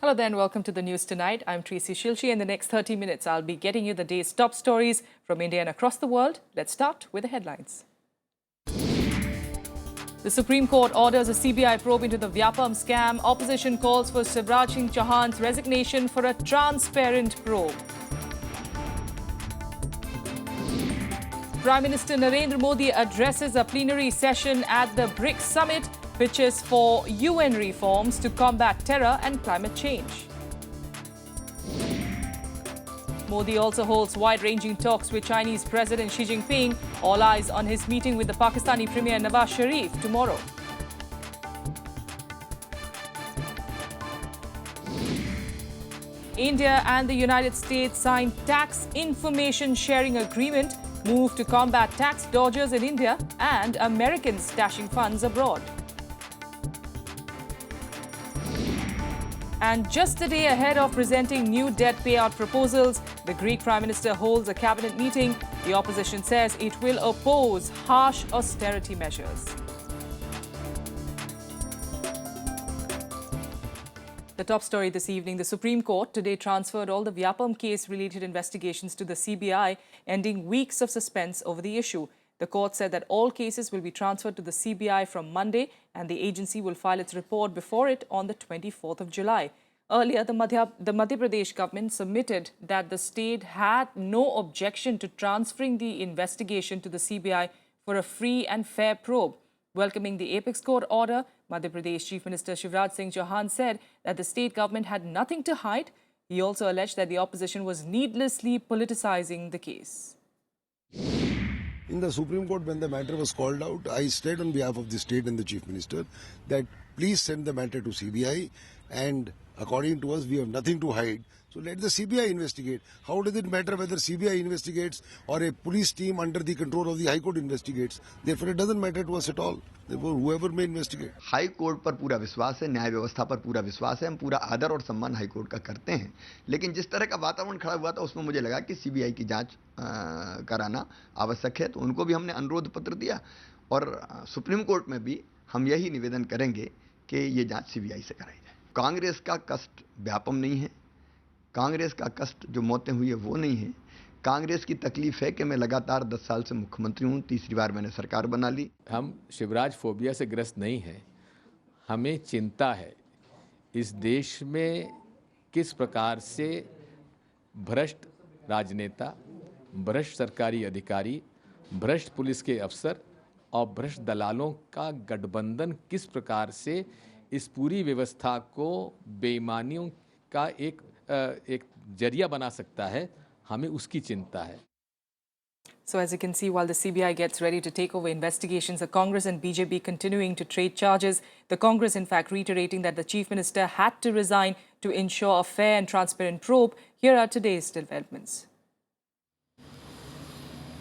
Hello there and welcome to the news tonight. I'm Tracy Shilchi. In the next 30 minutes, I'll be getting you the day's top stories from India and across the world. Let's start with the headlines. The Supreme Court orders a CBI probe into the Vyapam scam. Opposition calls for Shivraj Singh Chauhan's resignation for a transparent probe. Prime Minister Narendra Modi addresses a plenary session at the BRICS summit, pitches for UN reforms to combat terror and climate change. Modi also holds wide-ranging talks with Chinese President Xi Jinping. All eyes on his meeting with the Pakistani Premier Nawaz Sharif tomorrow. India and the United States signed tax information sharing agreement, move to combat tax dodgers in India and Americans stashing funds abroad. And just a day ahead of presenting new debt payout proposals, the Greek Prime Minister holds a cabinet meeting. The opposition says it will oppose harsh austerity measures. The top story this evening, the Supreme Court today transferred all the Vyapam case-related investigations to the CBI, ending weeks of suspense over the issue. The court said that all cases will be transferred to the CBI from Monday and the agency will file its report before it on the 24th of July. Earlier, the Madhya Pradesh government submitted that the state had no objection to transferring the investigation to the CBI for a free and fair probe. Welcoming the Apex Court order, Madhya Pradesh Chief Minister Shivraj Singh Chauhan said that the state government had nothing to hide. He also alleged that the opposition was needlessly politicizing the case. In the Supreme Court, when the matter was called out, I said on behalf of the state and the Chief Minister that please send the matter to CBI, and according to us, we have nothing to hide. So let the CBI investigate. How does it matter whether CBI investigates or a police team under the control of the High Court investigates? Therefore, it doesn't matter to us at all. Therefore, whoever may investigate. High court पर पूरा विश्वास है, न्याय व्यवस्था पर पूरा विश्वास है, हम पूरा आदर और सम्मान हाई कोर्ट का करते हैं। लेकिन जिस तरह का वातावरण खड़ा हुआ था उसमें मुझे लगा कि सीबीआई की जांच कराना आवश्यक है, तो उनको भी हमने अनुरोध पत्र दिया और सुप्रीम कोर्ट में भी हम यही निवेदन करेंगे कि ये जांच सीबीआई से कराई जाए। कांग्रेस का कष्ट व्यापम नहीं है, कांग्रेस का कष्ट जो मौतें हुई है वो नहीं है। कांग्रेस की तकलीफ है कि मैं लगातार 10 साल से मुख्यमंत्री हूं, तीसरी बार मैंने सरकार बना ली। हम शिवराज फोबिया से ग्रस्त नहीं हैं, हमें चिंता है इस देश में किस प्रकार से भ्रष्ट राजनेता, भ्रष्ट सरकारी अधिकारी, भ्रष्ट पुलिस के अफसर और भ्रष्ट दलालों का गठबंधन किस प्रकार से इस पूरी व्यवस्था को बेईमानियों का एक जरिया बना सकता है, हमें उसकी चिंता है। So as you can see, while the CBI gets ready to take over investigations, the Congress and BJP continuing to trade charges. The Congress, in fact, reiterating that the Chief Minister had to resign to ensure a fair and transparent probe. Here are today's developments.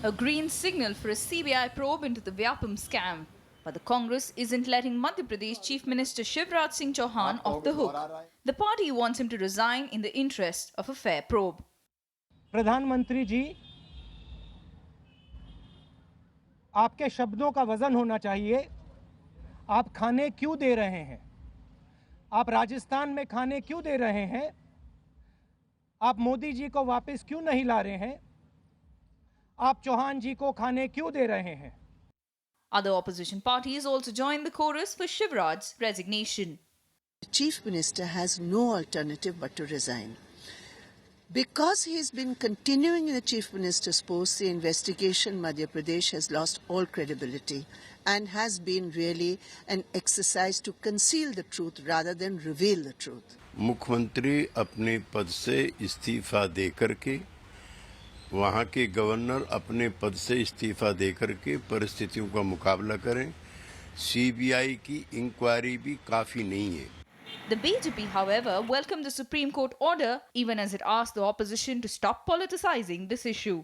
A green signal for a CBI probe into the Vyapam scam. But the Congress isn't letting Madhya Pradesh Chief Minister Shivraj Singh Chauhan off the hook. The party wants him to resign in the interest of a fair probe. प्रधानमंत्री जी, आपके शब्दों का वजन होना चाहिए। आप खाने क्यों दे रहे हैं? आप राजस्थान में खाने क्यों दे रहे हैं? आप मोदी जी को वापस क्यों नहीं ला रहे हैं? आप चौहान जी को खाने क्यों दे रहे हैं? Other opposition parties also joined the chorus for Shivraj's resignation. The Chief Minister has no alternative but to resign. Because he has been continuing in the Chief Minister's post, the investigation in Madhya Pradesh has lost all credibility and has been really an exercise to conceal the truth rather than reveal the truth. मुख्यमंत्री अपने पद से इस्तीफा देकर के, वहाँ के governor अपने पद से इस्तीफा देकर के परिस्थितियों का मुकाबला करें। सीबीआई की इंक्वायरी भी काफ़ी नहीं है। The BJP, however, welcomed the Supreme Court order, even as it asked the opposition to stop politicizing this issue.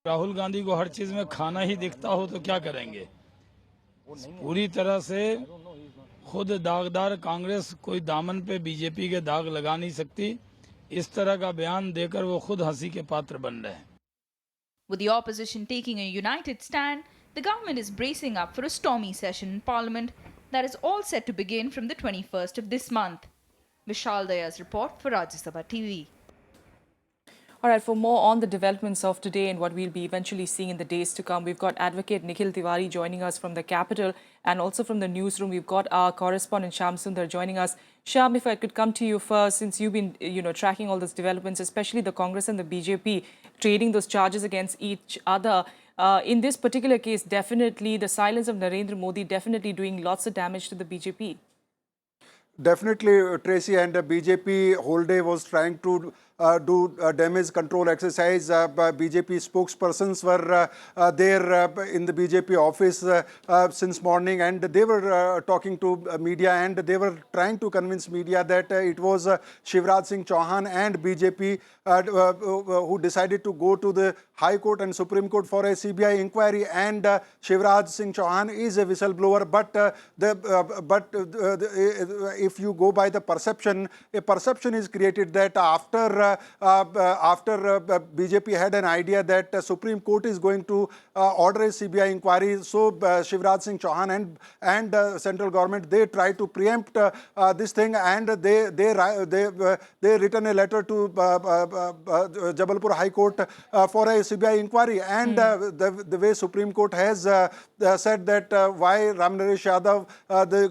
Rahul Gandhi को हर चीज में खाना ही दिखता हो तो क्या करेंगे? पूरी तरह से खुद दागदार कांग्रेस कोई दामन पे बीजेपी के दाग लगा नहीं सकती। इस तरह का बयान देकर वो खुद हंसी के पात्र बन रहे हैं। With the opposition taking a united stand, the government is bracing up for a stormy session in Parliament that is all set to begin from the 21st of this month. Vishal Daya's report for Rajya Sabha TV. All right, for more on the developments of today and what we'll be eventually seeing in the days to come, we've got Advocate Nikhil Tiwari joining us from the capital, and also from the newsroom, we've got our correspondent Shyam Sundar joining us. Shyam, if I could come to you first, since you've been, tracking all these developments, especially the Congress and the BJP trading those charges against each other. In this particular case, definitely the silence of Narendra Modi definitely doing lots of damage to the BJP. Definitely, Tracy, and BJP whole day was trying to do damage control exercise. BJP spokespersons were there in the BJP office since morning, and they were talking to media, and they were trying to convince media that it was Shivraj Singh Chauhan and BJP who decided to go to the High Court and Supreme Court for a CBI inquiry, and Shivraj Singh Chauhan is a whistleblower. But if you go by the perception, a perception is created that after BJP had an idea that Supreme Court is going to order a CBI inquiry, so Shivraj Singh Chauhan and central government, they try to preempt this thing, and they written a letter to Jabalpur High Court for a CBI inquiry, and the way Supreme Court has said that why Ram Naresh Yadav, the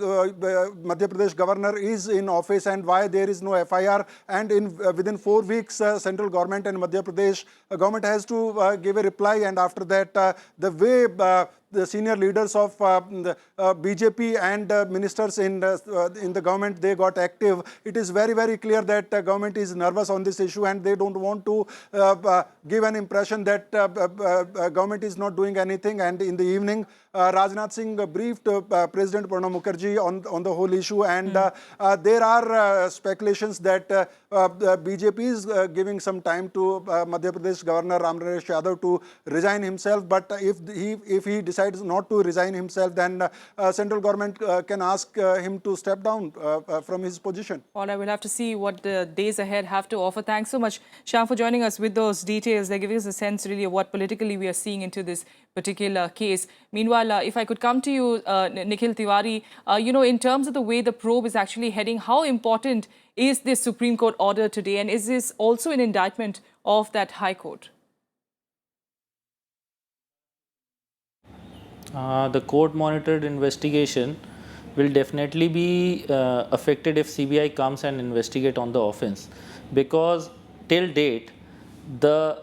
Madhya Pradesh governor, is in office, and why there is no FIR, and within 4 weeks central government and Madhya Pradesh government has to give a reply, and after that the way the senior leaders of BJP and ministers in the government, they got active. It is very, very clear that government is nervous on this issue, and they don't want to give an impression that government is not doing anything. And in the evening, Rajnath Singh briefed President Pranab Mukherjee on the whole issue, and there are speculations that BJP is giving some time to Madhya Pradesh Governor Ram Naresh Yadav to resign himself. But if he decides not to resign himself, then central government can ask him to step down from his position. All right, we'll have to see what the days ahead have to offer. Thanks so much, Shyam, for joining us with those details. They're giving us a sense really of what politically we are seeing into this particular case. Meanwhile, if I could come to you, Nikhil Tiwari, in terms of the way the probe is actually heading, how important is this Supreme Court order today, and is this also an indictment of that High Court? The court-monitored investigation will definitely be affected if CBI comes and investigate on the offence, because till date the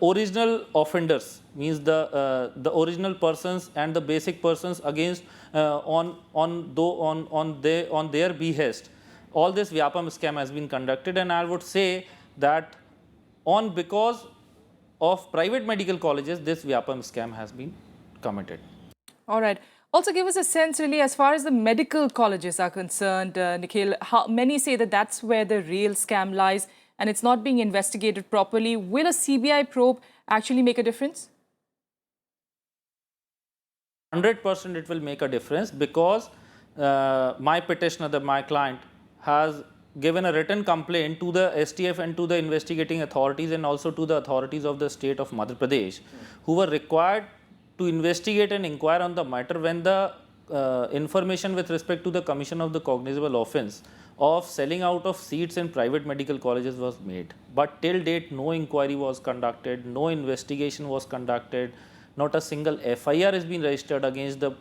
original offenders, means the original persons and the basic persons against on their behest, all this Vyapam scam has been conducted, and I would say that because of private medical colleges, this Vyapam scam has been committed. All right. Also give us a sense really as far as the medical colleges are concerned, Nikhil, how many say that that's where the real scam lies and it's not being investigated properly. Will a CBI probe actually make a difference? 100% it will make a difference, because my petitioner, my client, has given a written complaint to the STF and to the investigating authorities and also to the authorities of the state of Madhya Pradesh, who were required to investigate and inquire on the matter when the information with respect to the commission of the cognizable offence of selling out of seats in private medical colleges was made. But till date, no inquiry was conducted, no investigation was conducted, not a single FIR has been registered against the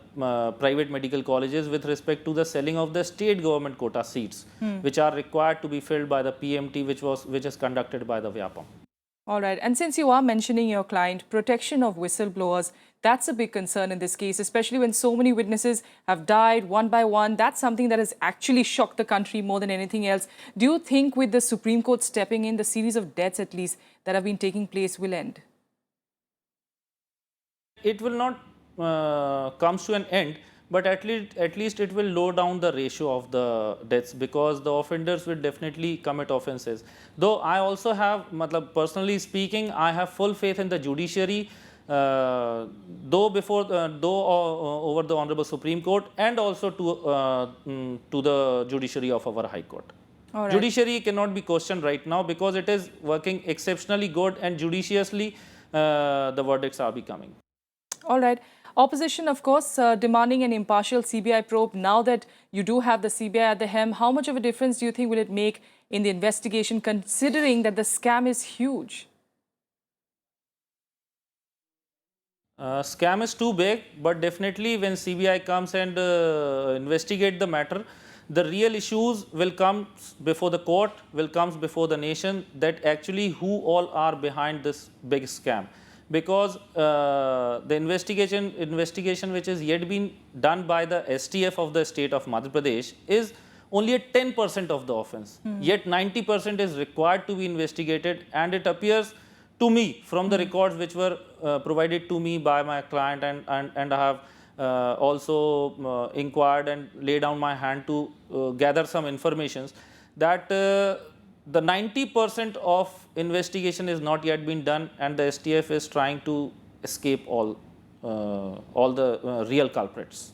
private medical colleges with respect to the selling of the state government quota seats, which are required to be filled by the PMT, which is conducted by the Vyapam. All right. And since you are mentioning your client, protection of whistleblowers, that's a big concern in this case, especially when so many witnesses have died one by one. That's something that has actually shocked the country more than anything else. Do you think with the Supreme Court stepping in, the series of deaths at least that have been taking place will end? It will not come to an end, but at least it will lower down the ratio of the deaths, because the offenders will definitely commit offences. Though I also have, personally speaking, I have full faith in the judiciary, though over the Honorable Supreme Court, and also to the judiciary of our High Court. All right. Judiciary cannot be questioned right now, because it is working exceptionally good, and judiciously the verdicts are becoming. All right. Opposition, of course, demanding an impartial CBI probe. Now that you do have the CBI at the helm, how much of a difference do you think will it make in the investigation, considering that the scam is huge? Scam is too big, but definitely when CBI comes and investigate the matter, the real issues will come before the court, will come before the nation, that actually who all are behind this big scam. Because the investigation which is yet been done by the STF of the state of Madhya Pradesh is only at 10% of the offence. Yet 90% is required to be investigated, and it appears to me from the records which were provided to me by my client, and I have also inquired and laid down my hand to gather some informations, that the 90% of investigation is not yet been done, and the STF is trying to escape all the real culprits.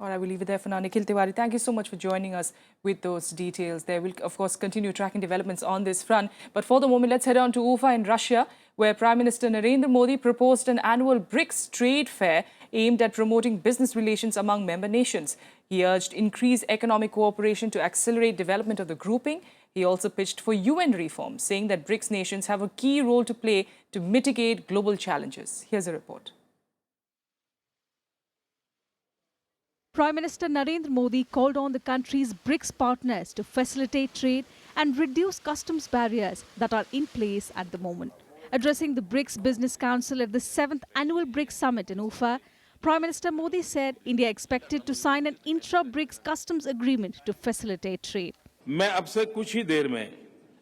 All right, we'll leave it there for now. Nikhil Tiwari, thank you so much for joining us with those details. There will, of course, continue tracking developments on this front. But for the moment, let's head on to Ufa in Russia, where Prime Minister Narendra Modi proposed an annual BRICS trade fair aimed at promoting business relations among member nations. He urged increased economic cooperation to accelerate development of the grouping. He also pitched for UN reform, saying that BRICS nations have a key role to play to mitigate global challenges. Here's a report. Prime Minister Narendra Modi called on the country's BRICS partners to facilitate trade and reduce customs barriers that are in place at the moment. Addressing the BRICS Business Council at the 7th Annual BRICS Summit in Ufa, Prime Minister Modi said India expected to sign an intra-BRICS customs agreement to facilitate trade. मैं अब से कुछ ही देर में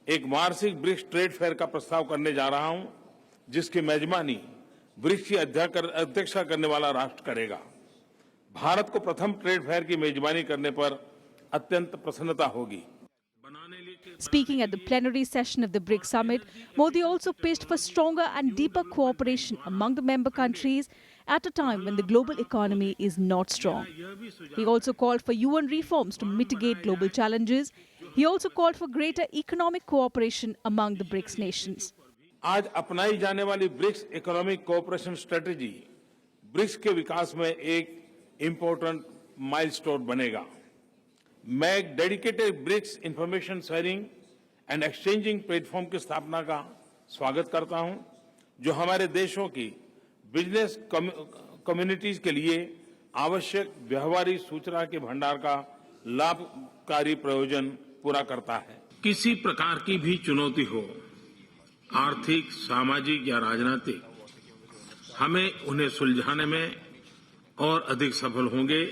एक वार्षिक BRICS trade fair का प्रस्ताव करने जा रहा हूं, जिसकी मेजबानी ब्रिक्स की अध्यक्षता करने वाला राष्ट्र करेगा। भारत को प्रथम ट्रेड फेयर की मेजबानी करने पर अत्यंत प्रसन्नता होगी। Speaking at the plenary session of the BRICS summit, Modi also pitched for stronger and deeper cooperation among the member countries at a time when the global economy is not strong. He also called for UN reforms to mitigate global challenges. He also called for greater economic cooperation among the BRICS nations. आज अपनाई जाने वाली BRICS economic cooperation strategy BRICS के विकास में एक important milestone बनेगा। मैं एक dedicated BRICS information sharing and exchanging platform की स्थापना का स्वागत करता हूं, जो हमारे देशों की बिजनेस कम्युनिटीज के लिए आवश्यक व्यवहारिक सूचना के भंडार का लाभकारी प्रयोजन पूरा करता है। किसी प्रकार की भी चुनौती हो, आर्थिक, सामाजिक या राजनीतिक, हमें उन्हें सुलझाने में और अधिक सफल होंगे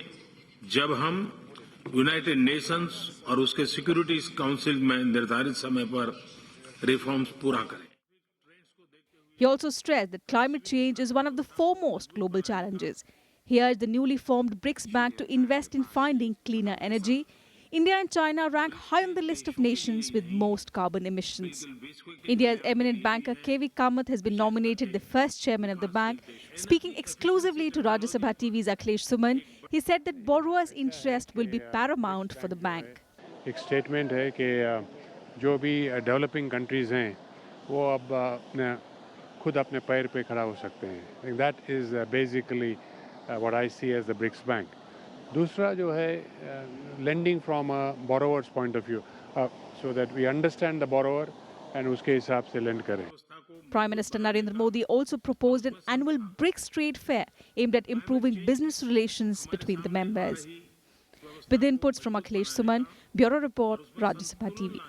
जब हम यूनाइटेड नेशंस और उसके सिक्योरिटी काउंसिल में निर्धारित समय पर रिफॉर्म्स पूरा करें। He also stressed that climate change is one of the foremost global challenges. He urged the newly formed BRICS Bank to invest in finding cleaner energy. India and China rank high on the list of nations with most carbon emissions. India's eminent banker K.V. Kamath has been nominated the first chairman of the bank. Speaking exclusively to Rajya Sabha TV's Akhilesh Suman, he said that borrowers' interest will be paramount for the bank. एक statement है कि जो भी developing countries हैं वो अब खुद अपने पैर पे खड़ा हो सकते हैं। That is basically what I see as the BRICS bank. दूसरा जो है lending from a borrower's point of view, so that we understand the borrower and उसके हिसाब से लेंड करें। Prime Minister Narendra Modi also proposed an annual BRICS trade fair aimed at improving business relations between the members. With inputs from Akhilesh Suman, Bureau Report, Rajya Sabha TV.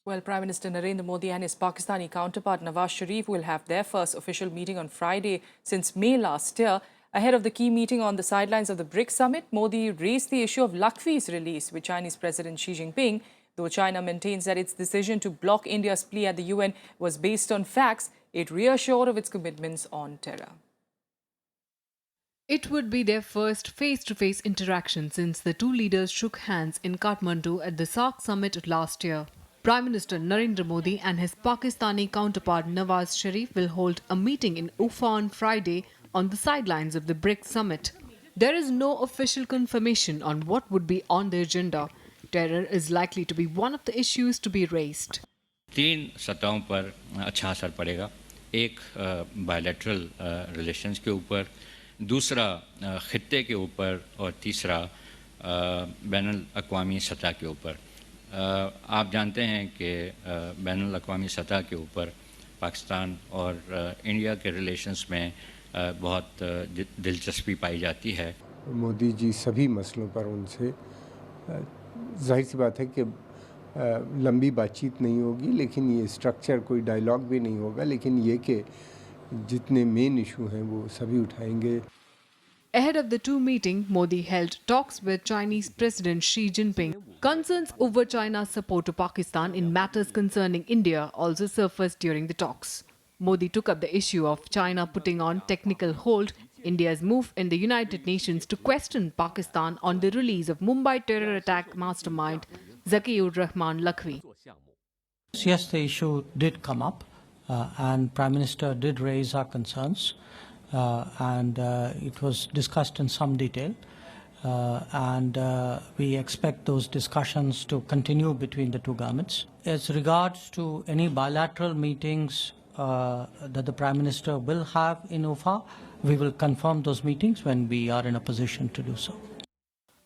Well, Prime Minister Narendra Modi and his Pakistani counterpart Nawaz Sharif will have their first official meeting on Friday since May last year. Ahead of the key meeting on the sidelines of the BRICS summit, Modi raised the issue of Lakhvi's release with Chinese President Xi Jinping. Though China maintains that its decision to block India's plea at the UN was based on facts, it reassured of its commitments on terror. It would be their first face-to-face interaction since the two leaders shook hands in Kathmandu at the SAARC summit last year. Prime Minister Narendra Modi and his Pakistani counterpart Nawaz Sharif will hold a meeting in Ufa on Friday on the sidelines of the BRICS summit. There is no official confirmation on what would be on the agenda. Terror is likely to be one of the issues to be raised. तीन सतहों पर अच्छा असर पड़ेगा। एक bilateral relations के ऊपर, दूसरा खित्ते के ऊपर और तीसरा बैनुल अक़वामी सतह के ऊपर। आप जानते हैं कि बैनुल अक़वामी सतह के ऊपर पाकिस्तान और इंडिया के रिलेशंस में बहुत दिलचस्पी पाई जाती है। मोदी जी सभी मसलों पर उनसे जाहिर सी बात है कि लंबी बातचीत नहीं होगी, लेकिन ये स्ट्रक्चर कोई डायलॉग भी नहीं होगा, लेकिन ये कि जितने मेन इशू हैं वो सभी उठाएंगे। Ahead of the two meeting, Modi held talks with Chinese President Xi Jinping. Concerns over China's support to Pakistan in matters concerning India also surfaced during the talks. Modi took up the issue of China putting on technical hold India's move in the United Nations to question Pakistan on the release of Mumbai terror attack mastermind Zakiur Rahman Lakhvi. Yes, the issue did come up and Prime Minister did raise our concerns. And it was discussed in some detail, and we expect those discussions to continue between the two governments. As regards to any bilateral meetings that the Prime Minister will have in UFA, we will confirm those meetings when we are in a position to do so.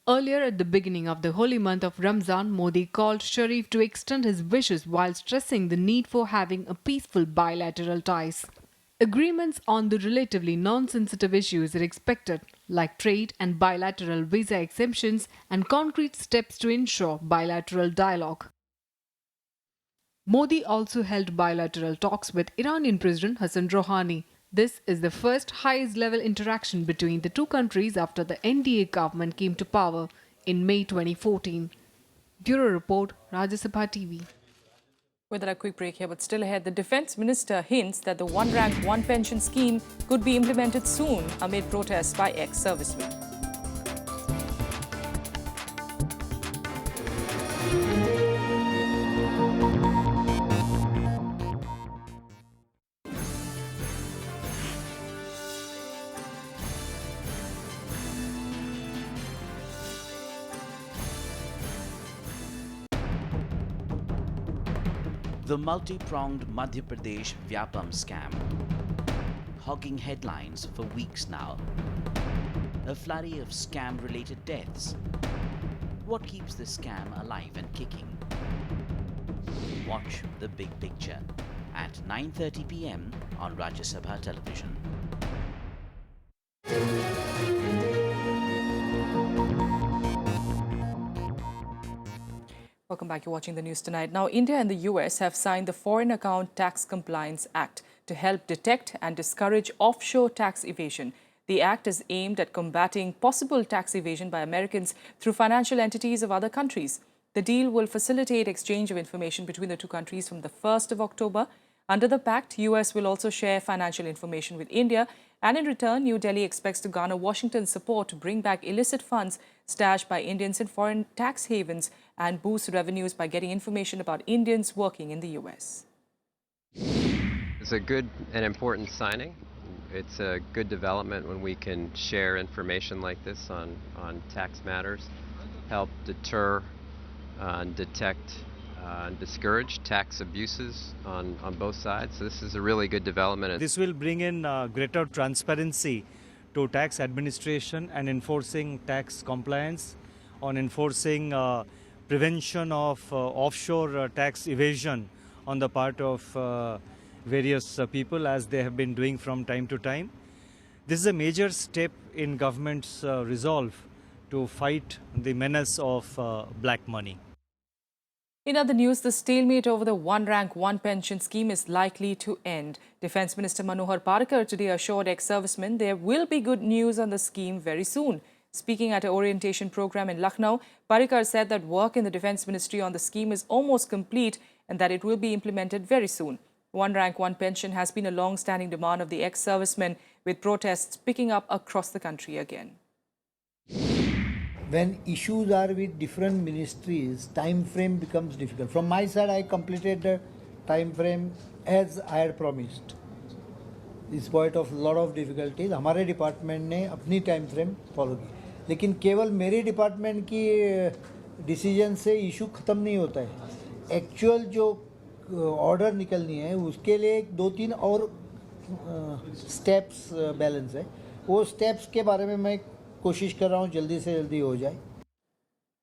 Earlier at the beginning of the holy month of Ramzan, Modi called Sharif to extend his wishes while stressing the need for having a peaceful bilateral ties. Agreements on the relatively non-sensitive issues are expected, like trade and bilateral visa exemptions and concrete steps to ensure bilateral dialogue. Modi also held bilateral talks with Iranian President Hassan Rouhani. This is the first highest-level interaction between the two countries after the NDA government came to power in May 2014. Bureau Report, Rajya Sabha TV. With a quick break here, but still ahead, the Defence Minister hints that the one rank, one pension scheme could be implemented soon amid protests by ex-servicemen. The multi-pronged Madhya Pradesh Vyapam scam, hogging headlines for weeks now. A flurry of scam-related deaths. What keeps the scam alive and kicking? Watch the big picture at 9:30 p.m. on Rajya Sabha television. Welcome back. You're watching the news tonight. Now, India and the US have signed the Foreign Account Tax Compliance Act to help detect and discourage offshore tax evasion. The act is aimed at combating possible tax evasion by Americans through financial entities of other countries. The deal will facilitate exchange of information between the two countries from the 1st of October. Under the pact, US will also share financial information with India, and in return, New Delhi expects to garner Washington's support to bring back illicit funds stashed by Indians in foreign tax havens and boost revenues by getting information about Indians working in the US. It's a good and important signing. It's a good development when we can share information like this on tax matters, help deter and detect and discourage tax abuses on both sides. So this is a really good development. This will bring in greater transparency to tax administration and enforcing tax compliance, on enforcing prevention of offshore tax evasion on the part of various people, as they have been doing from time to time. This is a major step in government's resolve to fight the menace of black money. In other news, the stalemate over the one rank, one pension scheme is likely to end. Defence Minister Manohar Parrikar today assured ex-servicemen there will be good news on the scheme very soon. Speaking at an orientation program in Lucknow, Parrikar said that work in the Defence Ministry on the scheme is almost complete and that it will be implemented very soon. One rank, one pension has been a long-standing demand of the ex-servicemen, with protests picking up across the country again. When issues are with different ministries, time frame becomes difficult. From my side, I completed the time frame as I had promised. In spite of lot of difficulties, हमारे department ने अपनी time frame follow की, लेकिन केवल मेरे department की decision से issue ख़त्म नहीं होता है. एक्चुअल जो ऑर्डर निकलनी है उसके लिए 2-3 और स्टेप्स बैलेंस है. वो स्टेप्स के बारे में मैं कोशिश कर रहा हूँ जल्दी से जल्दी हो जाए.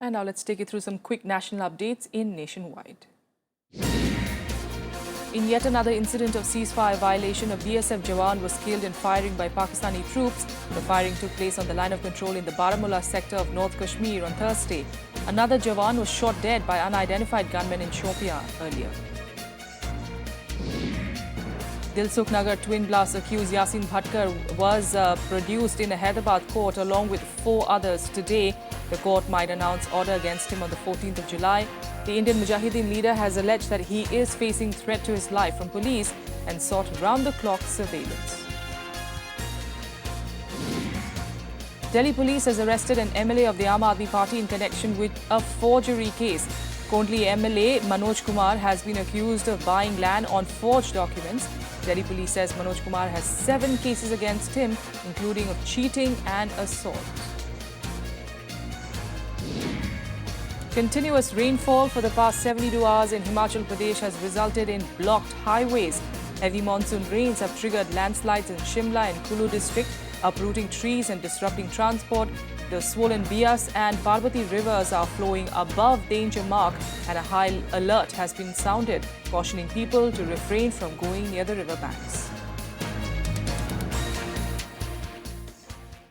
And now let's take you through some quick national updates in Nationwide. In yet another incident of ceasefire violation, a BSF Jawan was killed in firing by Pakistani troops. The firing took place on the line of control in the Baramulla sector of North Kashmir on Thursday. Another Jawan was shot dead by unidentified gunmen in Shopian earlier. Dilsukh Nagar twin blast accused Yasin Bhatkar was produced in a Hyderabad court along with 4 others today. The court might announce order against him on the 14th of July. The Indian Mujahideen leader has alleged that he is facing threat to his life from police and sought round-the-clock surveillance. Delhi police has arrested an MLA of the Aam Aadmi Party in connection with a forgery case. Kondli MLA Manoj Kumar has been accused of buying land on forged documents. Delhi police says Manoj Kumar has 7 cases against him, including of cheating and assault. Continuous rainfall for the past 72 hours in Himachal Pradesh has resulted in blocked highways. Heavy monsoon rains have triggered landslides in Shimla and Kulu district, uprooting trees and disrupting transport. The swollen Bias and Parbati rivers are flowing above danger mark and a high alert has been sounded, cautioning people to refrain from going near the river banks.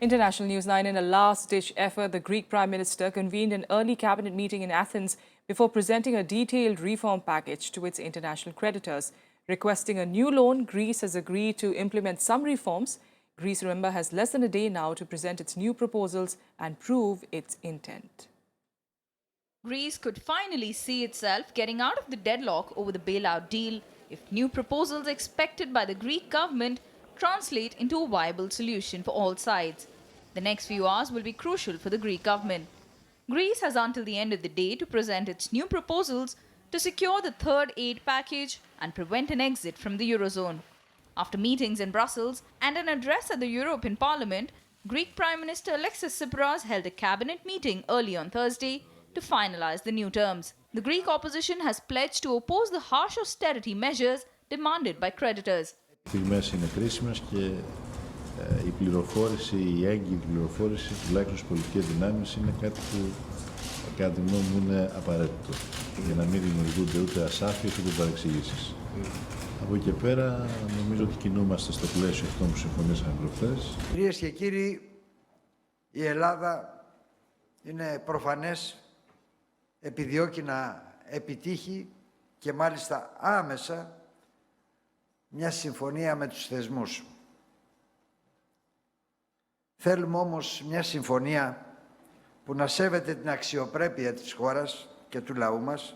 International News 9, in a last-ditch effort, the Greek Prime Minister convened an early cabinet meeting in Athens before presenting a detailed reform package to its international creditors. Requesting a new loan, Greece has agreed to implement some reforms. Greece, remember, has less than a day now to present its new proposals and prove its intent. Greece could finally see itself getting out of the deadlock over the bailout deal if new proposals expected by the Greek government translate into a viable solution for all sides. The next few hours will be crucial for the Greek government. Greece has until the end of the day to present its new proposals to secure the third aid package and prevent an exit from the Eurozone. After meetings in Brussels and an address at the European Parliament, Greek Prime Minister Alexis Tsipras held a cabinet meeting early on Thursday to finalize the new terms. The Greek opposition has pledged to oppose the harsh austerity measures demanded by creditors. Στιγμές είναι κρίσιμες και η πληροφόρηση, η έγκυρη πληροφόρηση, τουλάχιστον στις πολιτικές δυνάμεις, είναι κάτι που κατά τη γνώμη μου είναι απαραίτητο για να μην δημιουργούνται ούτε ασάφειες ούτε παρεξηγήσεις. Από εκεί και πέρα νομίζω ότι κινούμαστε στο πλαίσιο αυτό που συμφωνήσαμε προχθές. Κυρίες και κύριοι, η Ελλάδα είναι προφανές επιδιώκει να επιτύχει και μάλιστα άμεσα μια συμφωνία με τους θεσμούς. Θέλουμε όμως μια συμφωνία που να σέβεται την αξιοπρέπεια της χώρας και του λαού μας.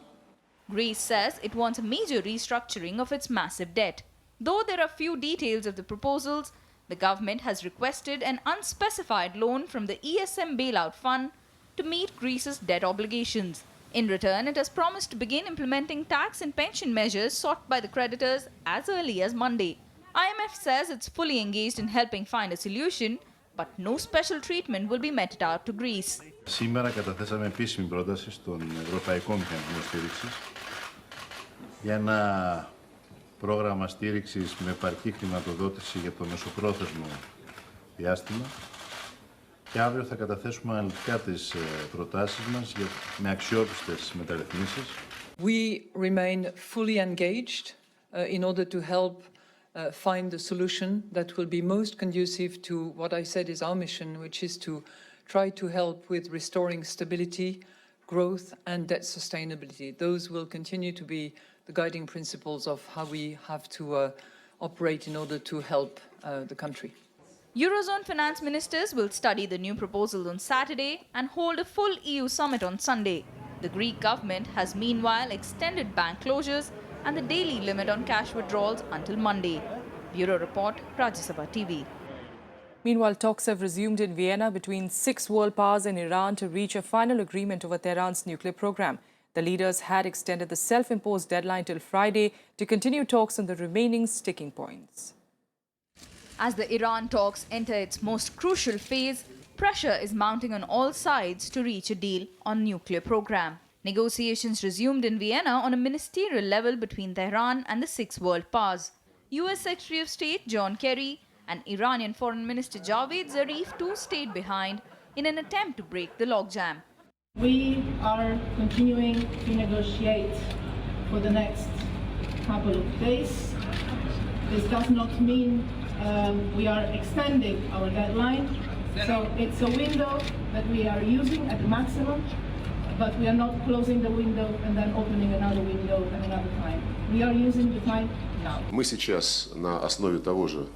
Greece says it wants a major restructuring of its massive debt. Though there are few details of the proposals, the government has requested an unspecified loan from the ESM bailout fund to meet Greece's debt obligations. In return, it has promised to begin implementing tax and pension measures sought by the creditors as early as Monday. IMF says it's fully engaged in helping find a solution, but no special treatment will be meted out to Greece. Σήμερα καταθέσαμε επίσημη πρόταση στον Ευρωπαϊκό Μηχανισμό Στήριξης για ένα πρόγραμμα στήριξης με επαρκή χρηματοδότηση για το μεσοπρόθεσμο διάστημα και αύριο θα καταθέσουμε αναλυτικά τις προτάσεις μας με αξιόπιστες μεταρρυθμίσεις. We remain fully engaged in order to help find the solution that will be most conducive to what I said is our mission, which is to try to help with restoring stability, growth and debt sustainability. Those will continue to be the guiding principles of how we have to operate in order to help the country. Eurozone finance ministers will study the new proposal on Saturday and hold a full EU summit on Sunday. The Greek government has meanwhile extended bank closures and the daily limit on cash withdrawals until Monday. Bureau Report, Rajya Sabha TV. Meanwhile, talks have resumed in Vienna between 6 world powers and Iran to reach a final agreement over Tehran's nuclear program. The leaders had extended the self-imposed deadline till Friday to continue talks on the remaining sticking points. As the Iran talks enter its most crucial phase, pressure is mounting on all sides to reach a deal on nuclear program. Negotiations resumed in Vienna on a ministerial level between Tehran and the 6 world powers. US Secretary of State John Kerry and Iranian Foreign Minister Javed Zarif too stayed behind in an attempt to break the logjam. We are continuing to negotiate for the next couple of days. This does not mean we are extending our deadline. So it's a window that we are using at the maximum, but we are not closing the window and then opening another window at another time. We are using the time now. Мы сейчас на основе того же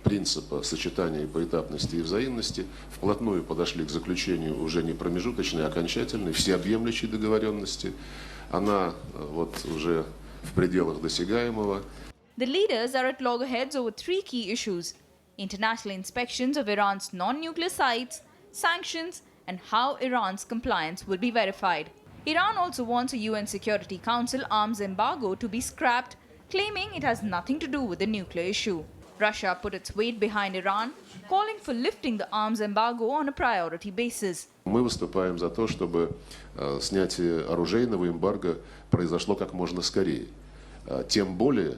принципа сочетания и поэтапности и взаимности вплотную подошли к заключению уже не промежуточной, а окончательной, всеобъемлющей договоренности. Она вот уже в пределах досягаемого. The leaders are at loggerheads over three key issues: international inspections of Iran's non-nuclear sites, sanctions, and how Iran's compliance will be verified. Iran also wants a UN Security Council arms embargo to be scrapped, claiming it has nothing to do with the nuclear issue. Russia put its weight behind Iran, calling for lifting the arms embargo on a priority basis. Мы выступаем за то, чтобы снятие оружейного эмбарго произошло как можно скорее. Тем более,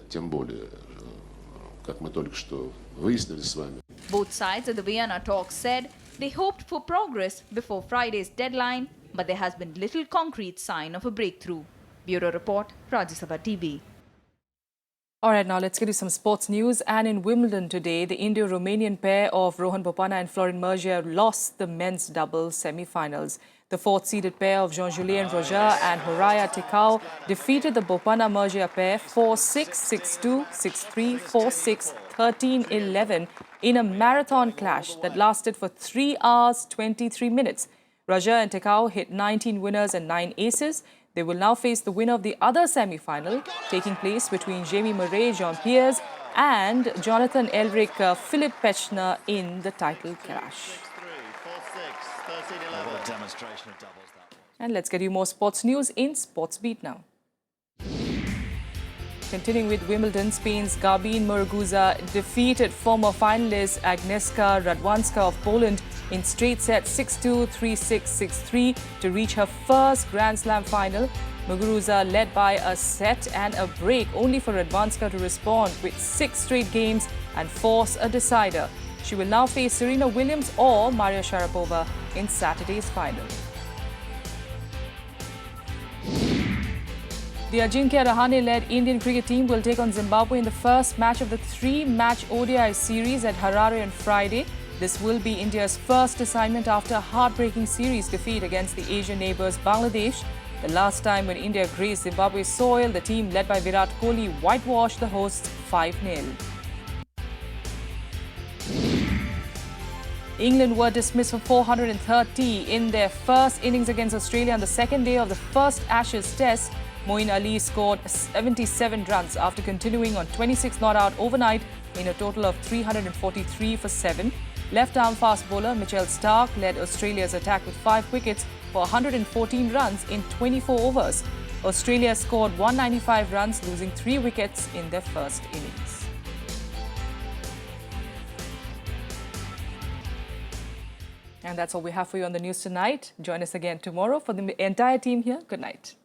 как мы только что выяснили с вами. Both sides of the Vienna talks said they hoped for progress before Friday's deadline, but there has been little concrete sign of a breakthrough. Bureau Report, Rajya Sabha TV. All right, now let's get to some sports news. And in Wimbledon today, the Indo-Romanian pair of Rohan Bopanna and Florin Mergia lost the men's doubles semi-finals. The fourth-seeded pair of Jean-Julien Rojer and Horia Tecau defeated the Bopanna-Mergia pair 4-6, 6-2, 6-3, 4-6, 13-11 in a marathon clash that lasted for 3 hours, 23 minutes. Rojer and Tecau hit 19 winners and 9 aces. They will now face the winner of the other semi-final, taking place between Jamie Murray, Jean Piers and Jonathan Elric, Philip Pechner in the title clash. And let's get you more sports news in Sports Beat now. Continuing with Wimbledon, Spain's Garbine Muguruza defeated former finalist Agnieszka Radwanska of Poland in straight sets 6-2, 3-6, 6-3 to reach her first Grand Slam final. Muguruza led by a set and a break, only for Radwanska to respond with 6 straight games and force a decider. She will now face Serena Williams or Maria Sharapova in Saturday's final. The Ajinkya Rahane-led Indian cricket team will take on Zimbabwe in the first match of the 3-match ODI series at Harare on Friday. This will be India's first assignment after a heartbreaking series defeat against the Asian neighbours Bangladesh. The last time when India graced Zimbabwe's soil, the team led by Virat Kohli whitewashed the hosts 5-0. England were dismissed for 430 in their first innings against Australia on the second day of the first Ashes Test. Moeen Ali scored 77 runs after continuing on 26 not out overnight in a total of 343 for 7. Left-arm fast bowler Mitchell Starc led Australia's attack with 5 wickets for 114 runs in 24 overs. Australia scored 195 runs, losing 3 wickets in their first innings. And that's all we have for you on the news tonight. Join us again tomorrow. For the entire team here, good night.